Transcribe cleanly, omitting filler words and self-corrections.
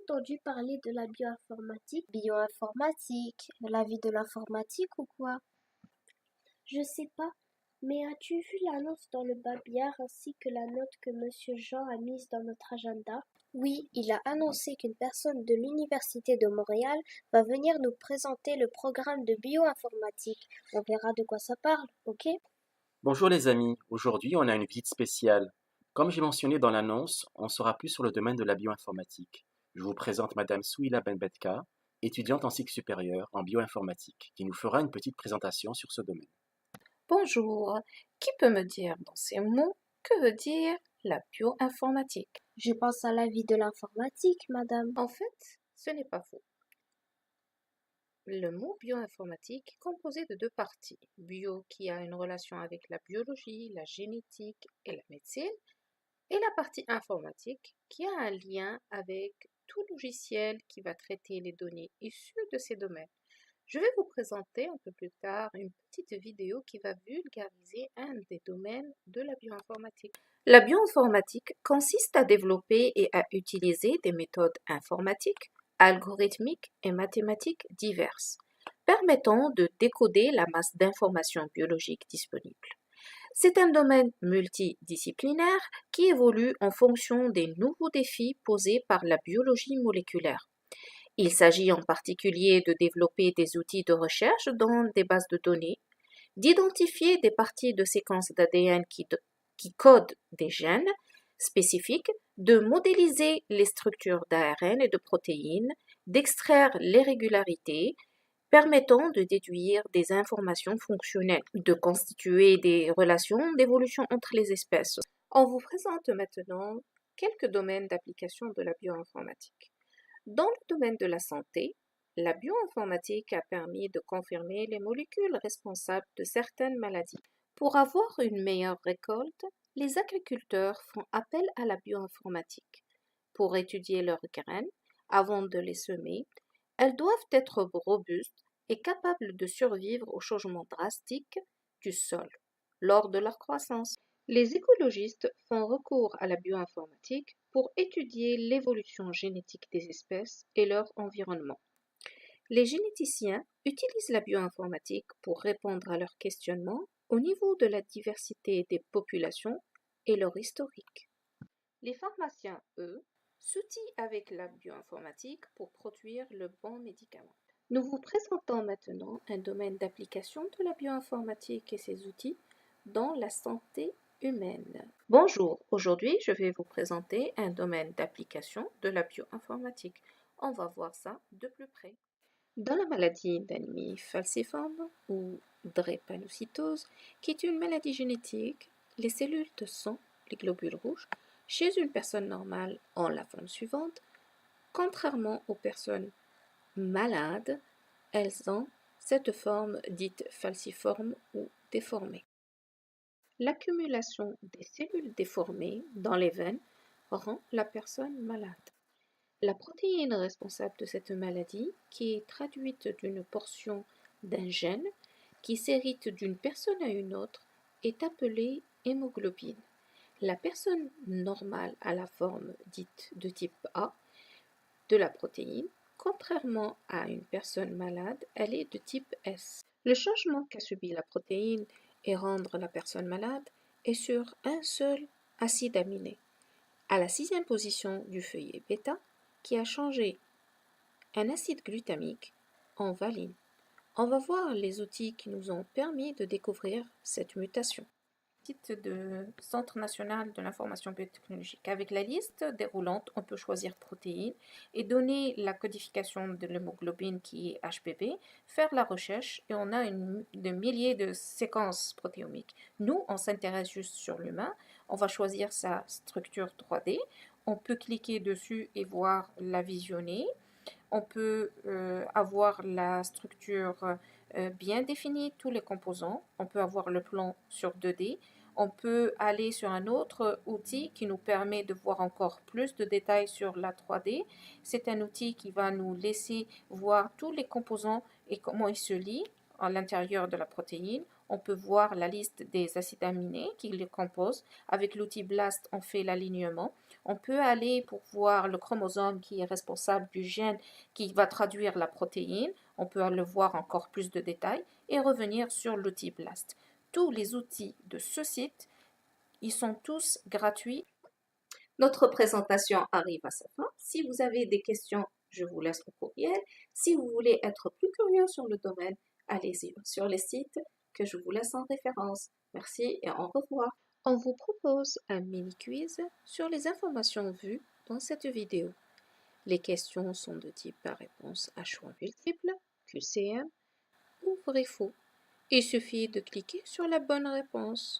entendu parler de la bioinformatique? Bioinformatique, la vie de l'informatique ou quoi? Je sais pas, mais as-tu vu l'annonce dans le babillard ainsi que la note que Monsieur Jean a mise dans notre agenda? Oui, il a annoncé qu'une personne de l'Université de Montréal va venir nous présenter le programme de bioinformatique. On verra de quoi ça parle, ok? Bonjour les amis, aujourd'hui on a une visite spéciale. Comme j'ai mentionné dans l'annonce, on sera plus sur le domaine de la bioinformatique. Je vous présente Madame Souila Benbetka, étudiante en cycle supérieur en bioinformatique, qui nous fera une petite présentation sur ce domaine. Bonjour, qui peut me dire dans ces mots que veut dire la bioinformatique? Je pense à la vie de l'informatique, madame. En fait, ce n'est pas faux. Le mot bioinformatique est composé de deux parties. Bio qui a une relation avec la biologie, la génétique et la médecine, et la partie informatique qui a un lien avec tout logiciel qui va traiter les données issues de ces domaines. Je vais vous présenter un peu plus tard une petite vidéo qui va vulgariser un des domaines de la bioinformatique. La bioinformatique consiste à développer et à utiliser des méthodes informatiques, algorithmiques et mathématiques diverses, permettant de décoder la masse d'informations biologiques disponibles. C'est un domaine multidisciplinaire qui évolue en fonction des nouveaux défis posés par la biologie moléculaire. Il s'agit en particulier de développer des outils de recherche dans des bases de données, d'identifier des parties de séquences d'ADN qui codent des gènes spécifiques, de modéliser les structures d'ARN et de protéines, d'extraire les régularités permettant de déduire des informations fonctionnelles, de constituer des relations d'évolution entre les espèces. On vous présente maintenant quelques domaines d'application de la bioinformatique. Dans le domaine de la santé, la bioinformatique a permis de confirmer les molécules responsables de certaines maladies. Pour avoir une meilleure récolte, les agriculteurs font appel à la bioinformatique. Pour étudier leurs graines, avant de les semer, elles doivent être robustes et capables de survivre aux changements drastiques du sol lors de leur croissance. Les écologistes font recours à la bioinformatique pour étudier l'évolution génétique des espèces et leur environnement. Les généticiens utilisent la bioinformatique pour répondre à leurs questionnements au niveau de la diversité des populations et leur historique. Les pharmaciens, eux, s'outillent avec la bioinformatique pour produire le bon médicament. Nous vous présentons maintenant un domaine d'application de la bioinformatique et ses outils dans la santé humaine. Bonjour, aujourd'hui je vais vous présenter un domaine d'application de la bioinformatique. On va voir ça de plus près. Dans la maladie d'anémie falciforme ou drépanocytose, qui est une maladie génétique, les cellules de sang, les globules rouges, chez une personne normale ont la forme suivante. Contrairement aux personnes malades, elles ont cette forme dite falciforme ou déformée. L'accumulation des cellules déformées dans les veines rend la personne malade. La protéine responsable de cette maladie, qui est traduite d'une portion d'un gène qui s'hérite d'une personne à une autre, est appelée hémoglobine. La personne normale a la forme dite de type A de la protéine. Contrairement à une personne malade, elle est de type S. Le changement qu'a subi la protéine et rendre la personne malade est sur un seul acide aminé, à la 6e position du feuillet bêta, qui a changé un acide glutamique en valine. On va voir les outils qui nous ont permis de découvrir cette mutation. Site de Centre national de l'information biotechnologique. Avec la liste déroulante, on peut choisir protéines et donner la codification de l'hémoglobine qui est HPV, faire la recherche et on a des milliers de séquences protéomiques. Nous, on s'intéresse juste sur l'humain. On va choisir sa structure 3D. On peut cliquer dessus et voir la visionner. On peut avoir la structure bien définie, tous les composants. On peut avoir le plan sur 2D. On peut aller sur un autre outil qui nous permet de voir encore plus de détails sur la 3D. C'est un outil qui va nous laisser voir tous les composants et comment ils se lient à l'intérieur de la protéine. on peut voir la liste des acides aminés qui les composent. Avec l'outil BLAST, on fait l'alignement. On peut aller pour voir le chromosome qui est responsable du gène qui va traduire la protéine. On peut le voir encore plus de détails et revenir sur l'outil BLAST. Tous les outils de ce site, ils sont tous gratuits. Notre présentation arrive à sa fin. Si vous avez des questions, je vous laisse au courriel. Si vous voulez être plus curieux sur le domaine, allez-y sur les sites que je vous laisse en référence. Merci et au revoir. On vous propose un mini-quiz sur les informations vues dans cette vidéo. Les questions sont de type par réponse à choix multiple, QCM ou vrai-faux. Il suffit de cliquer sur la bonne réponse.